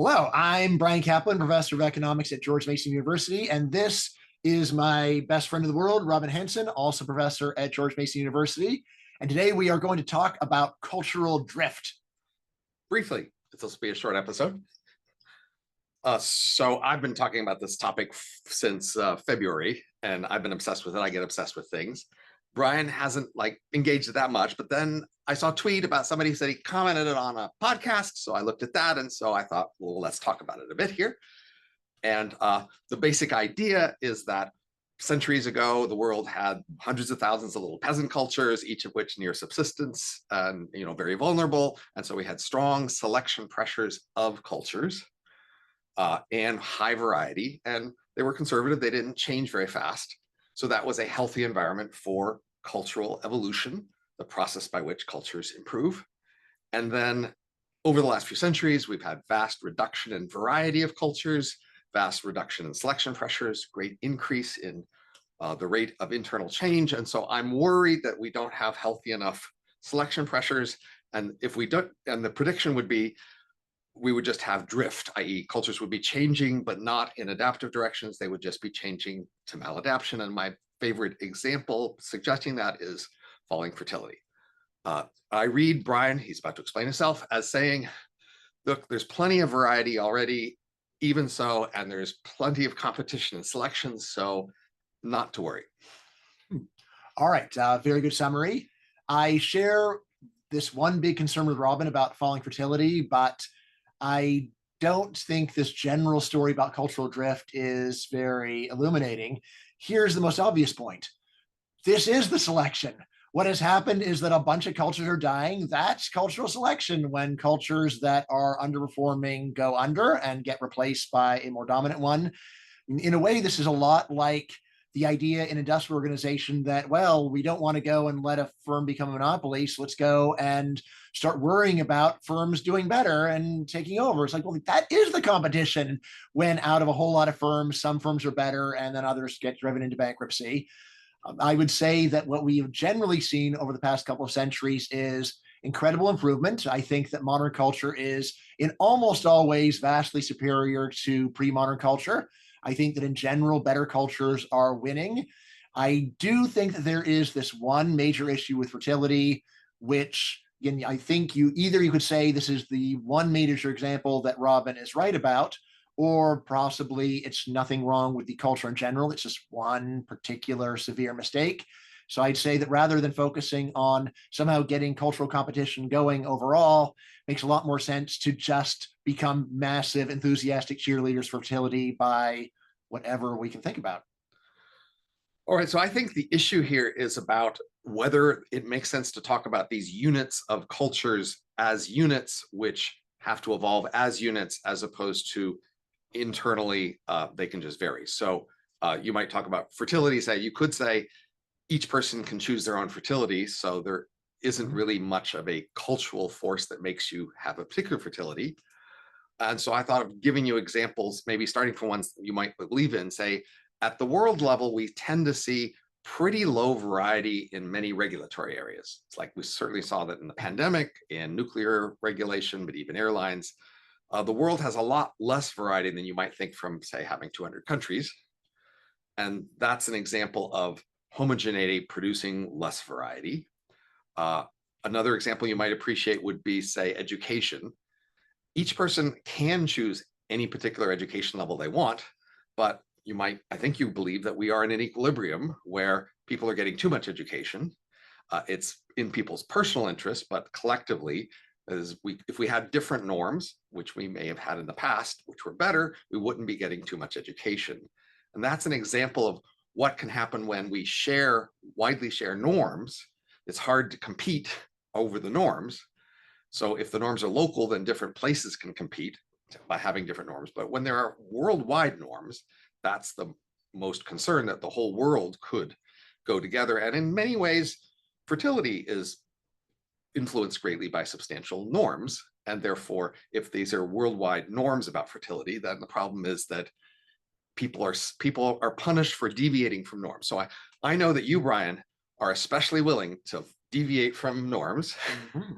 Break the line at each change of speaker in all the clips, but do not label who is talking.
Hello, I'm Bryan Caplan, professor of economics at George Mason University, and this is my best friend in the world, Robin Hanson, also professor at George Mason University. And today we are going to talk about cultural drift.
Briefly, this will be a short episode. So I've been talking about this topic since February, and I've been obsessed with it. I get obsessed with things. Bryan hasn't engaged it that much, but then I saw a tweet about somebody who said he commented it on a podcast. So I looked at that, and so I thought, well, let's talk about it a bit here. And the basic idea is that centuries ago, the world had hundreds of thousands of little peasant cultures, each of which near subsistence and very vulnerable. And so we had strong selection pressures of cultures and high variety. And they were conservative. They didn't change very fast. So that was a healthy environment for cultural evolution, the process by which cultures improve. And then over the last few centuries, we've had vast reduction in variety of cultures, vast reduction in selection pressures, great increase in the rate of internal change. And so I'm worried that we don't have healthy enough selection pressures. And if we don't, and the prediction would be, we would just have drift, i.e. cultures would be changing, but not in adaptive directions. They would just be changing to maladaptation. And my favorite example suggesting that is falling fertility. I read Bryan, he's about to explain himself, as saying, look, there's plenty of variety already, even so, and there's plenty of competition and selection, so not to worry.
All right, very good summary. I share this one big concern with Robin about falling fertility, but I don't think this general story about cultural drift is very illuminating. Here's the most obvious point. This is the selection. What has happened is that a bunch of cultures are dying. That's cultural selection, when cultures that are underperforming go under and get replaced by a more dominant one. In a way, this is a lot like the idea in industrial organization that, well, we don't want to go and let a firm become a monopoly, so let's go and start worrying about firms doing better and taking over. It's like, well, that is the competition, when out of a whole lot of firms, some firms are better and then others get driven into bankruptcy. I would say that what we have generally seen over the past couple of centuries is incredible improvement. I think that modern culture is in almost all ways vastly superior to pre-modern culture. I think that in general, better cultures are winning. I do think that there is this one major issue with fertility, which again, I think you could say this is the one major example that Robin is right about, or possibly it's nothing wrong with the culture in general. It's just one particular severe mistake. So I'd say that rather than focusing on somehow getting cultural competition going overall, makes a lot more sense to just become massive, enthusiastic cheerleaders for fertility by whatever we can think about.
All right, so I think the issue here is about whether it makes sense to talk about these units of cultures as units which have to evolve as units, as opposed to internally they can just vary. So you might talk about fertility, you could say each person can choose their own fertility, so there isn't really much of a cultural force that makes you have a particular fertility. And so I thought of giving you examples, maybe starting from ones that you might believe in. Say, at the world level, we tend to see pretty low variety in many regulatory areas. It's like we certainly saw that in the pandemic, in nuclear regulation, but even airlines. The world has a lot less variety than you might think from, say, having 200 countries. And that's an example of homogeneity producing less variety. Another example you might appreciate would be, say, education. Each person can choose any particular education level they want, but I think you believe that we are in an equilibrium where people are getting too much education. It's in people's personal interest, but collectively, if we had different norms, which we may have had in the past, which were better, we wouldn't be getting too much education. And that's an example of what can happen when we widely share norms. It's hard to compete over the norms. So if the norms are local, then different places can compete by having different norms. But when there are worldwide norms, that's the most concern, that the whole world could go together. And in many ways, fertility is influenced greatly by substantial norms. And therefore, if these are worldwide norms about fertility, then the problem is that people are punished for deviating from norms. So I know that you, Bryan, are especially willing to deviate from norms.
Mm-hmm.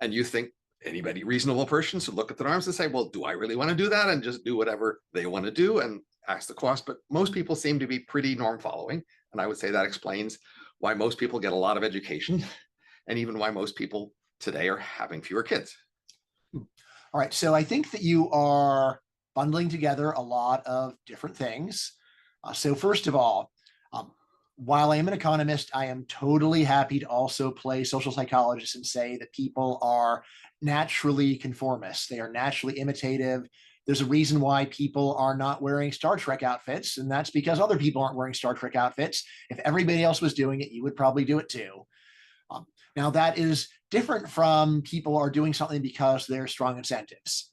And you think anybody, reasonable person should look at the norms and say, well, do I really want to do that? And just do whatever they want to do and ask the cost. But most people seem to be pretty norm following. And I would say that explains why most people get a lot of education and even why most people today are having fewer kids.
All right. So I think that you are bundling together a lot of different things. So first of all, while I am an economist, I am totally happy to also play social psychologist and say that people are naturally conformist. They are naturally imitative. There's a reason why people are not wearing Star Trek outfits, and that's because other people aren't wearing Star Trek outfits. If everybody else was doing it, you would probably do it too. Now, that is different from people are doing something because there's strong incentives.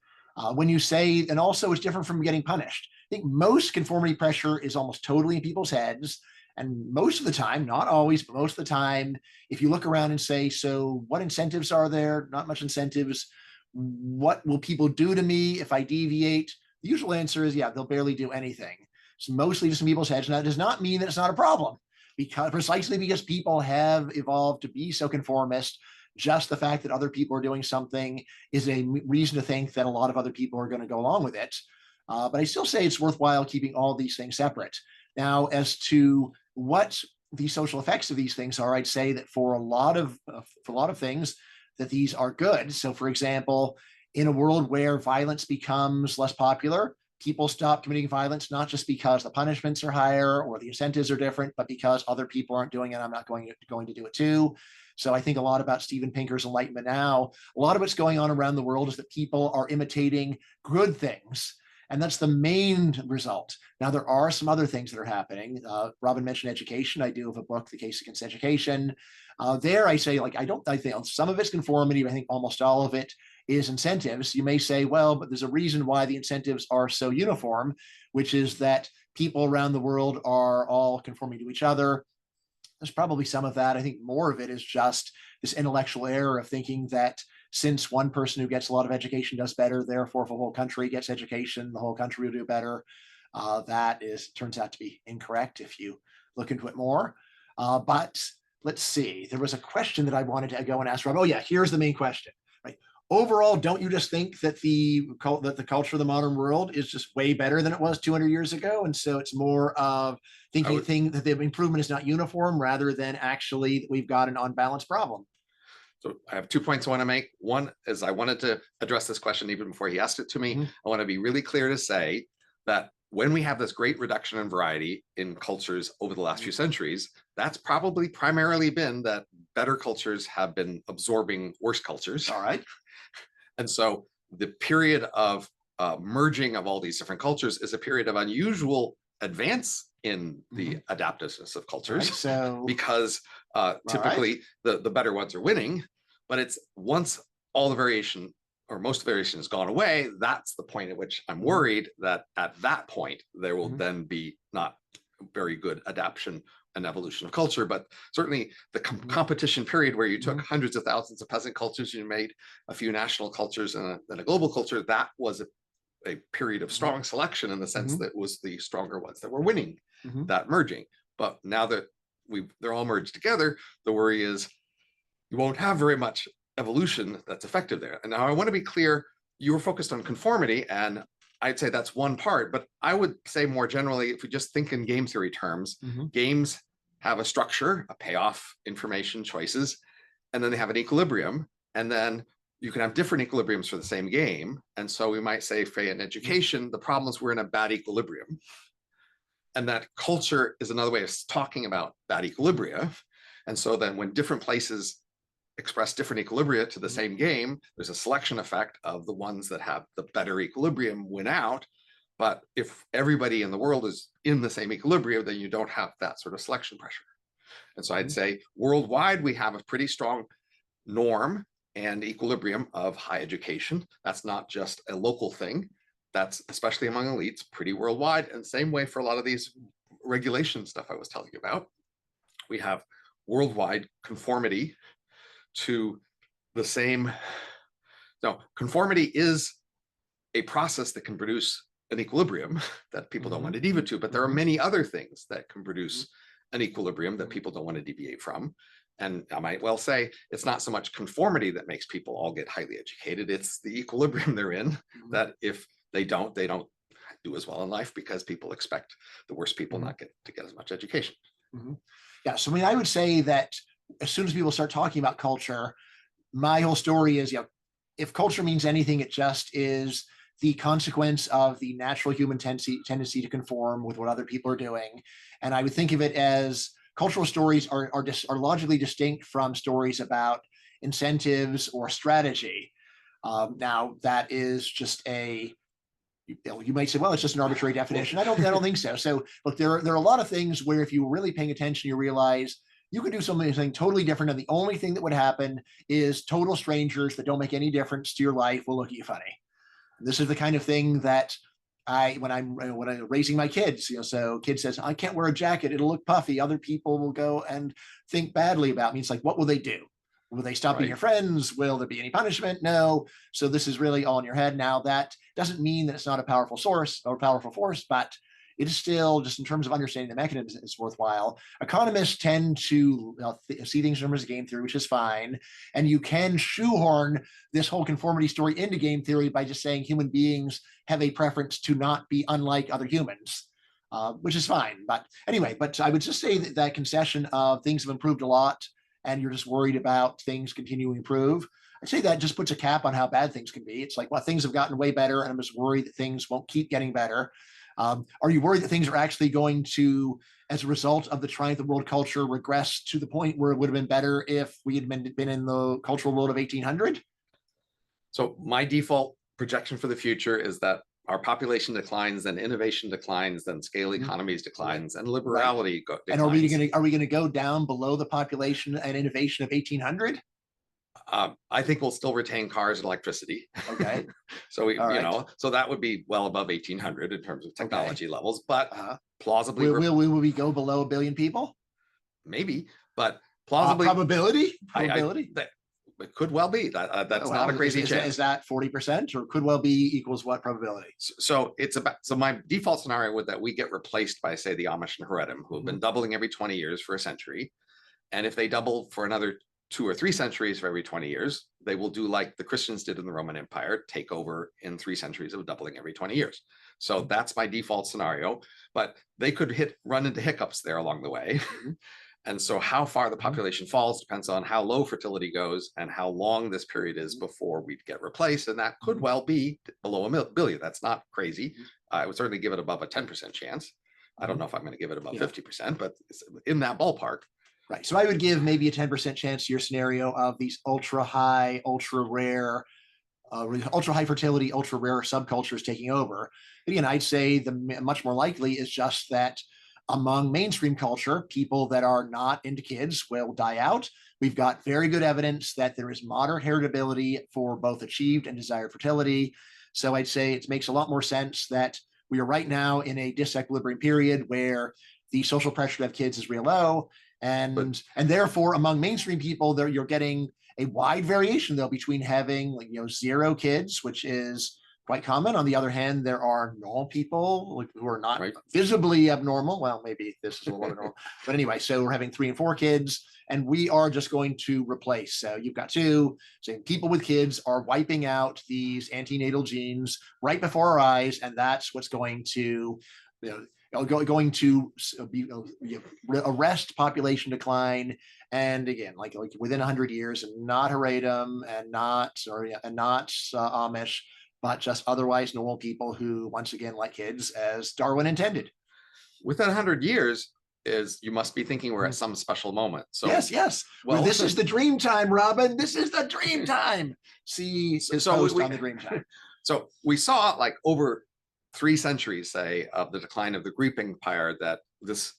When you say, and also it's different from getting punished. I think most conformity pressure is almost totally in people's heads. And most of the time, not always, but most of the time, if you look around and say, so what incentives are there? Not much incentives. What will people do to me if I deviate? The usual answer is, yeah, they'll barely do anything. It's mostly just in people's heads. And that does not mean that it's not a problem, because precisely because people have evolved to be so conformist, just the fact that other people are doing something is a reason to think that a lot of other people are going to go along with it. But I still say it's worthwhile keeping all these things separate. Now, as to what the social effects of these things are, I'd say that for a lot of things, that these are good. So, for example, in a world where violence becomes less popular, people stop committing violence, not just because the punishments are higher or the incentives are different, but because other people aren't doing it. I'm not going to do it too. So I think a lot about Steven Pinker's Enlightenment Now. A lot of what's going on around the world is that people are imitating good things. And that's the main result. Now, there are some other things that are happening. Robin mentioned education. I do have a book, The Case Against Education. There I say, like, I think some of it's conformity, but I think almost all of it is incentives. You may say, well, but there's a reason why the incentives are so uniform, which is that people around the world are all conforming to each other. There's probably some of that. I think more of it is just this intellectual error of thinking that since one person who gets a lot of education does better, therefore if the whole country gets education, the whole country will do better. That turns out to be incorrect if you look into it more. But let's see, there was a question that I wanted to go and ask Rob. Oh yeah, here's the main question. Right. Overall, don't you just think that the culture of the modern world is just way better than it was 200 years ago? And so it's more of thinking that the improvement is not uniform rather than actually that we've got an unbalanced problem.
So I have 2 points I want to make. One is I wanted to address this question even before he asked it to me. Mm-hmm. I want to be really clear to say that when we have this great reduction in variety in cultures over the last few centuries, that's probably primarily been that better cultures have been absorbing worse cultures.
All right.
And so the period of merging of all these different cultures is a period of unusual advance in the adaptiveness of cultures,
right, so
because typically the better ones are winning. But it's once all the variation or most variation has gone away, that's the point at which I'm worried that at that point there will then be not very good adaptation and evolution of culture. But certainly the competition period where you took hundreds of thousands of peasant cultures, you made a few national cultures and a global culture, that was a period of strong selection in the sense that it was the stronger ones that were winning that merging. But now that they're all merged together, the worry is you won't have very much evolution that's effective there. And now I want to be clear, you were focused on conformity, and I'd say that's one part, but I would say more generally, if we just think in game theory terms, games have a structure, a payoff, information, choices, and then they have an equilibrium, and then you can have different equilibriums for the same game. And so we might say, for in education, the problem is we're in a bad equilibrium. And that culture is another way of talking about bad equilibria. And so then when different places express different equilibria to the same game, there's a selection effect of the ones that have the better equilibrium win out. But if everybody in the world is in the same equilibrium, then you don't have that sort of selection pressure. And so I'd say worldwide, we have a pretty strong norm and equilibrium of high education. That's not just a local thing. That's, especially among elites, pretty worldwide. And same way for a lot of these regulation stuff I was telling you about. We have worldwide conformity to the same. No, conformity is a process that can produce an equilibrium that people don't want to deviate to, but there are many other things that can produce an equilibrium that people don't want to deviate from. And I might well say it's not so much conformity that makes people all get highly educated. It's the equilibrium they're in, that if they don't do as well in life because people expect the worst people not to get as much education.
Yeah. So I mean, I would say that as soon as people start talking about culture, my whole story is, if culture means anything, it just is the consequence of the natural human tendency to conform with what other people are doing. And I would think of it as cultural stories are logically distinct from stories about incentives or strategy. Now, that is just you might say, well, it's just an arbitrary definition. I don't think so. So look, there are a lot of things where if you were really paying attention, you realize you could do something totally different. And the only thing that would happen is total strangers that don't make any difference to your life will look at you funny. This is the kind of thing that when I'm raising my kids, so kid says, I can't wear a jacket, it'll look puffy. Other people will go and think badly about me. It's like, what will they do? Will they stop being your friends? Will there be any punishment? No. So this is really all in your head. Now, that doesn't mean that it's not a powerful source or powerful force, but it is still, just in terms of understanding the mechanism, it's worthwhile. Economists tend to see things in terms of game theory, which is fine. And you can shoehorn this whole conformity story into game theory by just saying human beings have a preference to not be unlike other humans, which is fine. But anyway, I would just say that concession of things have improved a lot, and you're just worried about things continuing to improve, I'd say that just puts a cap on how bad things can be. It's like, well, things have gotten way better, and I'm just worried that things won't keep getting better. Are you worried that things are actually going to, as a result of the triumph of world culture, regress to the point where it would have been better if we had been in the cultural world of 1800?
So my default projection for the future is that our population declines, then innovation declines, then scale economies declines, and liberality declines.
And are we going to go down below the population and innovation of 1800?
I think we'll still retain cars and electricity.
Okay.
So so that would be well above 1800 in terms of technology levels, but plausibly,
will we go below 1 billion people?
Maybe, but plausibly,
probability.
It could well be that's not a crazy chance.
Is that 40%, or could well be equals what probability?
So my default scenario would that we get replaced by, say, the Amish and Haredim, who have been doubling every 20 years for a century, and if they double for another 2 or 3 centuries for every 20 years, they will do like the Christians did in the Roman Empire, take over in 3 centuries of doubling every 20 years. So that's my default scenario, but they could run into hiccups there along the way. And so how far the population falls depends on how low fertility goes and how long this period is before we'd get replaced. And that could well be below 1 billion. That's not crazy. I would certainly give it above a 10% chance. I don't know if I'm going to give it above 50%, but it's in that ballpark.
Right. So I would give maybe a 10% chance to your scenario of these ultra high, ultra rare, ultra high fertility, ultra rare subcultures taking over. Again, I'd say the much more likely is just that among mainstream culture, people that are not into kids will die out. We've got very good evidence that there is moderate heritability for both achieved and desired fertility. So I'd say it makes a lot more sense that we are right now in a disequilibrium period where the social pressure to have kids is real low. And therefore, among mainstream people, you're getting a wide variation, though, between having 0 kids, which is quite common. On the other hand, there are normal people who are not visibly abnormal. Well, maybe this is a little abnormal, but anyway, so we're having 3 and 4 kids, and we are just going to replace. So you've got 2. So people with kids are wiping out these antenatal genes right before our eyes, and that's what's going to, going to arrest population decline. And again, like within 100 years, and not Haredim and not Amish, but just otherwise normal people who, once again, like kids, as Darwin intended.
Within 100 years you must be thinking we're at some special moment. So
yes. Well, this is the dream time, Robin. This is the dream time. See, on the dream time.
So we saw over 3 centuries, say, of the decline of the Greek Empire, that this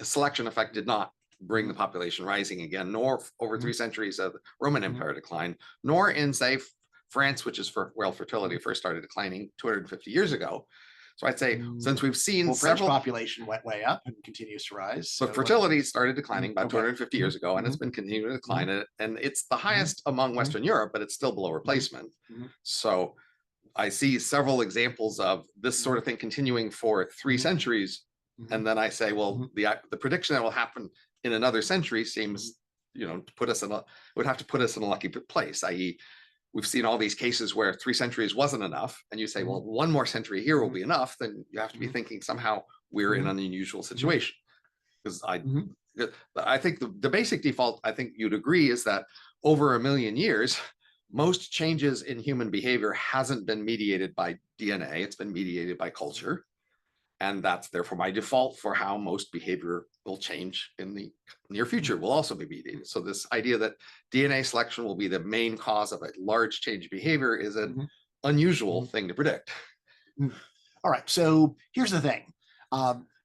selection effect did not bring the population rising again, nor over 3 centuries of the Roman Empire decline, nor in, say, France, which is where fertility first started declining 250 years ago. So I'd say, since we've seen
French population went way up and continues to rise.
So fertility started declining about 250 years ago, and it's been continuing to decline. And it's the highest among Western Europe, but it's still below replacement. So I see several examples of this sort of thing continuing for 3 centuries. And then I say, well, the prediction that will happen in another century seems put us in would have to put us in a lucky place, i.e., we've seen all these cases where 3 centuries wasn't enough, and you say, well, one more century here will be enough. Then you have to be thinking somehow we're in an unusual situation. Because I think the basic default, I think you'd agree, is that over 1 million years, most changes in human behavior hasn't been mediated by DNA. It's been mediated by culture. And that's therefore my default for how most behavior will change in the near future will also be mediated. So this idea that DNA selection will be the main cause of a large change in behavior is an unusual thing to predict.
All right. So here's the thing.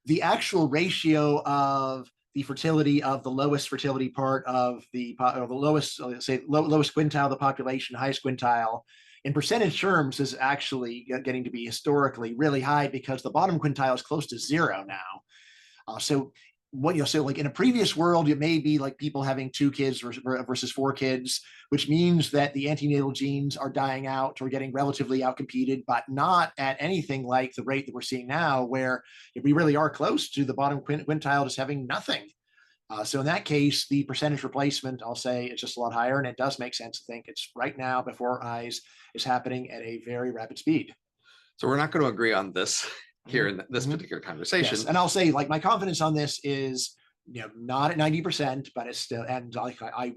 The actual ratio of the fertility of the lowest fertility part of the lowest, say, lowest quintile of the population, highest quintile, in percentage terms is actually getting to be historically really high, because the bottom quintile is close to 0 now. So like in a previous world, it may be like people having 2 kids versus 4 kids, which means that the antenatal genes are dying out or getting relatively outcompeted, but not at anything like the rate that we're seeing now, where we really are close to the bottom quintile just having nothing. So in that case, the percentage replacement, I'll say, it's just a lot higher, and it does make sense to think it's right now before our eyes is happening at a very rapid speed.
So we're not going to agree on this here in this particular conversation.
Yes. And I'll say, like, my confidence on this is, not at 90%, but it's still, and like I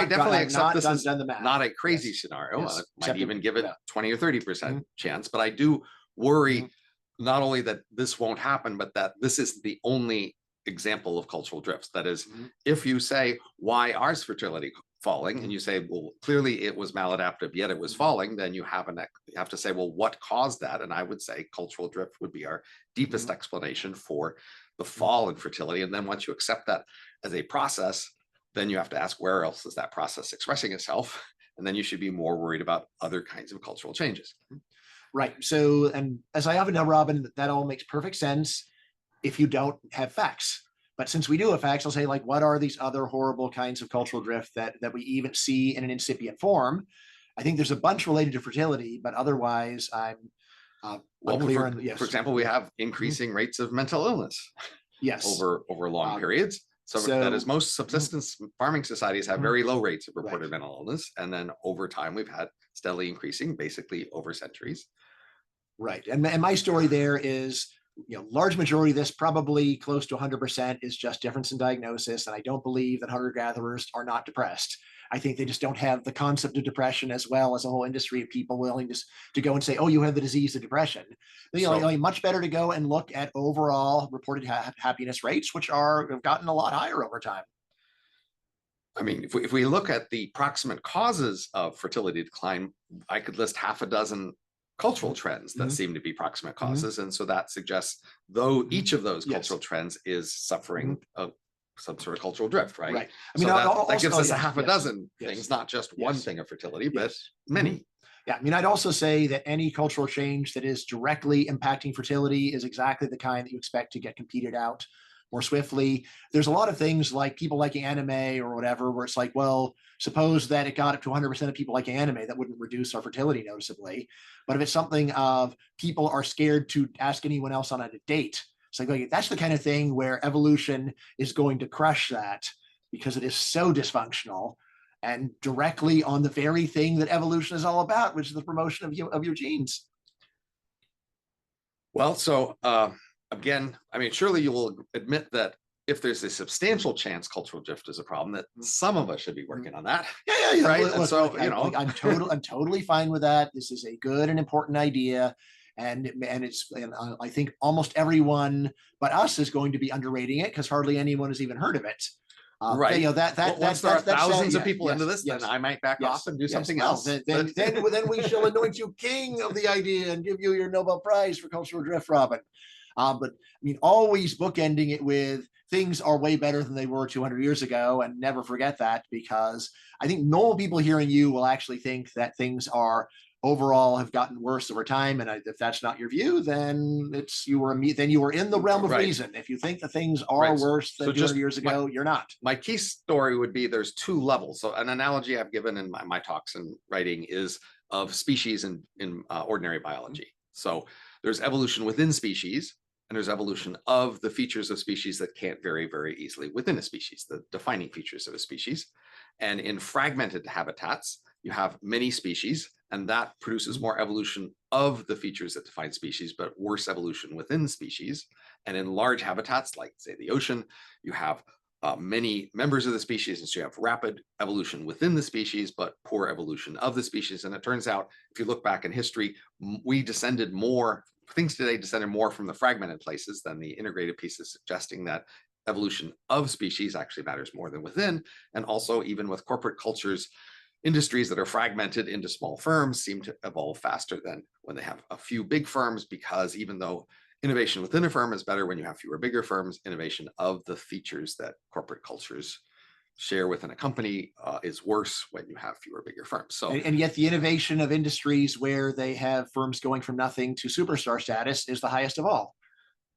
definitely accept this as
done the math.
Not a crazy scenario.
Yes.
I might even give it 20 or 30% chance, but I do worry not only that this won't happen, but that this is the only example of cultural drifts. That is, if you say, why is fertility falling? And you say, well, clearly it was maladaptive, yet it was falling, then you have to say, well, what caused that? And I would say cultural drift would be our deepest explanation for the fall in fertility. And then once you accept that as a process, then you have to ask, where else is that process expressing itself? And then you should be more worried about other kinds of cultural changes.
Right. So, and as I often tell Robin, that all makes perfect sense if you don't have facts. But since we do have facts, I'll say, like, what are these other horrible kinds of cultural drift that we even see in an incipient form? I think there's a bunch related to fertility, but otherwise I'm unclear on. Yes.
For example, we have increasing rates of mental illness.
Yes.
Over long periods. So that is, most subsistence farming societies have very low rates of reported mental illness. And then over time, we've had steadily increasing, basically over centuries.
Right. And my story there is, large majority of this, probably close to 100%, is just difference in diagnosis. And I don't believe that hunter-gatherers are not depressed. I think they just don't have the concept of depression, as well as a whole industry of people willing to go and say, oh, you have the disease of depression. Much better to go and look at overall reported happiness rates, which have gotten a lot higher over time.
I mean, if we look at the proximate causes of fertility decline, I could list half a dozen cultural trends that seem to be proximate causes. And so that suggests, though each of those cultural trends is suffering some sort of cultural drift, right?
Right.
I mean, so that gives us a half a dozen things, not just one thing of fertility, but many.
Yeah, I mean, I'd also say that any cultural change that is directly impacting fertility is exactly the kind that you expect to get competed out more swiftly. There's a lot of things like people liking anime or whatever, where it's like, well, suppose that it got up to 100% of people liking anime, that wouldn't reduce our fertility noticeably. But if it's something of people are scared to ask anyone else on a date, it's like that's the kind of thing where evolution is going to crush that, because it is so dysfunctional and directly on the very thing that evolution is all about, which is the promotion of your genes.
Well, so again, I mean, surely you will admit that if there's a substantial chance cultural drift is a problem, that some of us should be working on that.
Yeah.
Right.
Look,
and so,
I'm totally fine with that. This is a good and important idea. And I think almost everyone but us is going to be underrating it, because hardly anyone has even heard of it.
Right. Once there are thousands of people into this, then I might back off and do something else.
Then we shall anoint you king of the idea and give you your Nobel Prize for cultural drift, Robin. But I mean, always bookending it with things are way better than they were 200 years ago, and never forget that, because I think normal people hearing you will actually think that things are overall have gotten worse over time. And if that's not your view, then you were in the realm of reason. If you think that things are worse than 200 years ago, you're not.
My key story would be there's 2 levels. So an analogy I've given in my talks and writing is of species in ordinary biology. So there's evolution within species, and there's evolution of the features of species that can't vary very easily within a species, the defining features of a species. And in fragmented habitats, you have many species, and that produces more evolution of the features that define species, but worse evolution within species. And in large habitats, like say the ocean, you have many members of the species, and so you have rapid evolution within the species, but poor evolution of the species. And it turns out, if you look back in history, things today descended more from the fragmented places than the integrated pieces, suggesting that evolution of species actually matters more than within. And also, even with corporate cultures, industries that are fragmented into small firms seem to evolve faster than when they have a few big firms, because even though innovation within a firm is better when you have fewer bigger firms, innovation of the features that corporate cultures share within a company is worse when you have fewer bigger firms. So,
and yet the innovation of industries where they have firms going from nothing to superstar status is the highest of all.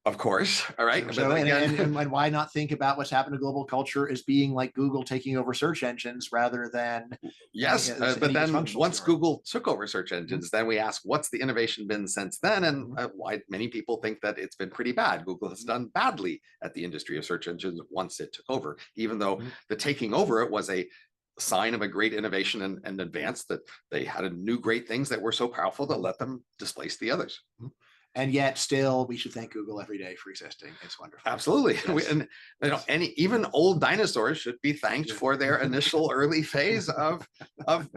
of course, all right.
So,
But again,
and why not think about what's happened to global culture as being like Google taking over search engines rather than
yes, but then once Google took over search engines, then we ask, what's the innovation been since then? And why many people think that it's been pretty bad. Google has done badly at the industry of search engines once it took over, even though the taking over it was a sign of a great innovation and advance, that they had new great things that were so powerful to let them displace the others.
And yet still we should thank Google every day for existing. It's wonderful.
Absolutely.
Yes.
And even old dinosaurs should be thanked for their initial early phase of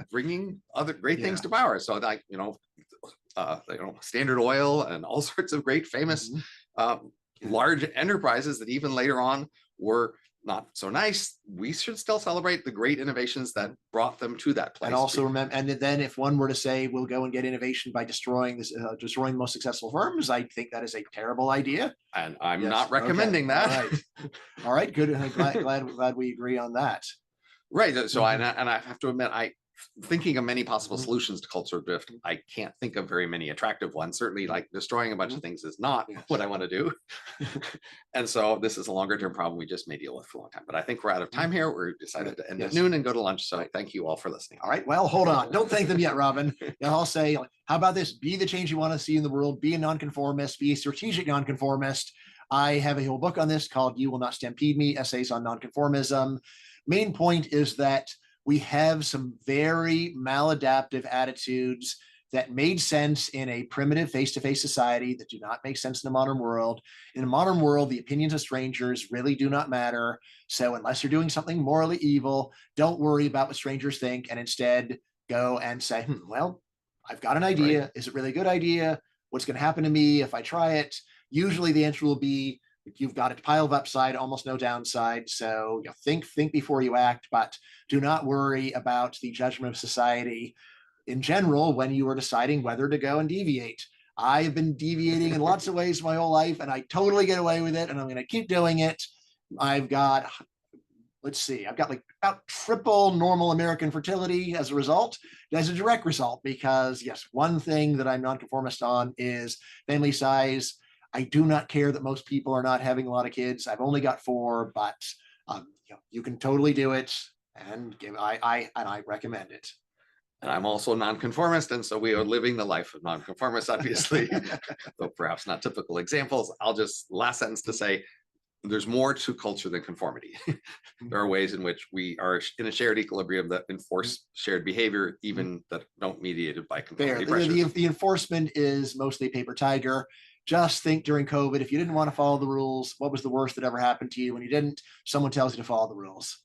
bringing other great things to power. So like, Standard Oil and all sorts of great famous large enterprises that even later on were not so nice. We should still celebrate the great innovations that brought them to that place.
And also remember, and then if one were to say we'll go and get innovation by destroying the most successful firms, I think that is a terrible idea.
And I'm not recommending that.
All right. All right, good. Glad we agree on that.
Right. So and I have to admit, thinking of many possible solutions to cultural drift, I can't think of very many attractive ones. Certainly, like destroying a bunch of things is not what I want to do. And so this is a longer term problem we just may deal with for a long time. But I think we're out of time here. We're decided to end at noon and go to lunch. So thank you all for listening.
All right. Well, hold on. Don't thank them yet, Robin. I'll say, how about this? Be the change you want to see in the world. Be a nonconformist. Be a strategic nonconformist. I have a whole book on this called You Will Not Stampede Me, Essays on Nonconformism. Main point is that we have some very maladaptive attitudes that made sense in a primitive face-to-face society that do not make sense in the modern world. In a modern world, the opinions of strangers really do not matter. So unless you're doing something morally evil, don't worry about what strangers think, and instead go and say, well, I've got an idea. Right. Is it really a good idea? What's going to happen to me if I try it? Usually the answer will be, you've got a pile of upside, almost no downside. So think before you act, but do not worry about the judgment of society in general when you are deciding whether to go and deviate. I've been deviating in lots of ways my whole life, and I totally get away with it, and I'm going to keep doing it. I've got like about triple normal American fertility as a result, as a direct result, because yes, one thing that I'm nonconformist on is family size. I do not care that most people are not having a lot of kids. I've only got 4, but you can totally do it, and I recommend it.
And I'm also a nonconformist, and so we are living the life of nonconformists, obviously, though perhaps not typical examples. I'll just last sentence to say, there's more to culture than conformity. There are ways in which we are in a shared equilibrium that enforce shared behavior, even that don't mediate it by conformity pressures.
The enforcement is mostly paper tiger. Just think during COVID, if you didn't want to follow the rules, what was the worst that ever happened to you? When you didn't, someone tells you to follow the rules.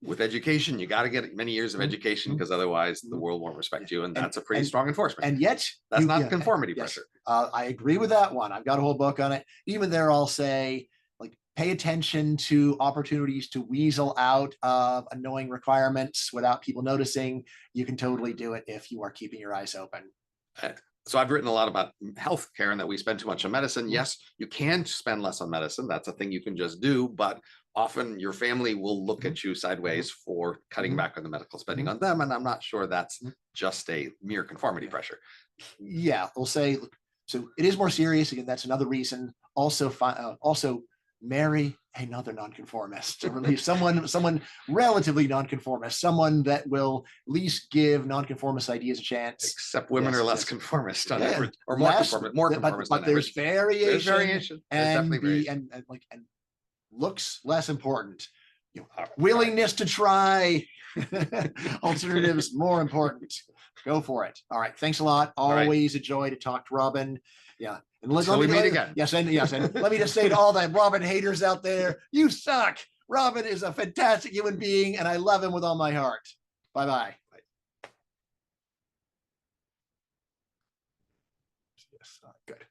With education, you got to get many years of education, because otherwise the world won't respect you. And that's a pretty strong enforcement.
And yet
that's not conformity pressure.
I agree with that one. I've got a whole book on it. Even there, I'll say, like, pay attention to opportunities to weasel out of annoying requirements without people noticing. You can totally do it if you are keeping your eyes open.
So I've written a lot about healthcare and that we spend too much on medicine. Yes, you can spend less on medicine. That's a thing you can just do, but often your family will look at you sideways for cutting back on the medical spending on them. And I'm not sure that's just a mere conformity pressure.
Yeah, we'll say, so it is more serious. Again, that's another reason. Also marry another nonconformist, or at least someone relatively nonconformist, someone that will at least give nonconformist ideas a chance.
Except women
Yes,
are less
yes.
conformist on
Yeah,
average, or more
less,
conformist, more
but
conformist on
there's
average.
variation.
There's variation. There's
And
definitely
the
variation.
and looks less important. You know,
All right.
willingness to try alternatives more important. Go for it. All right. Thanks a lot.
right.
Always a joy to talk to Robin. Yeah. And
Until we meet again.
Yes, and let me just say to all the Robin haters out there, you suck. Robin is a fantastic human being, and I love him with all my heart. Bye-bye. Yes, good.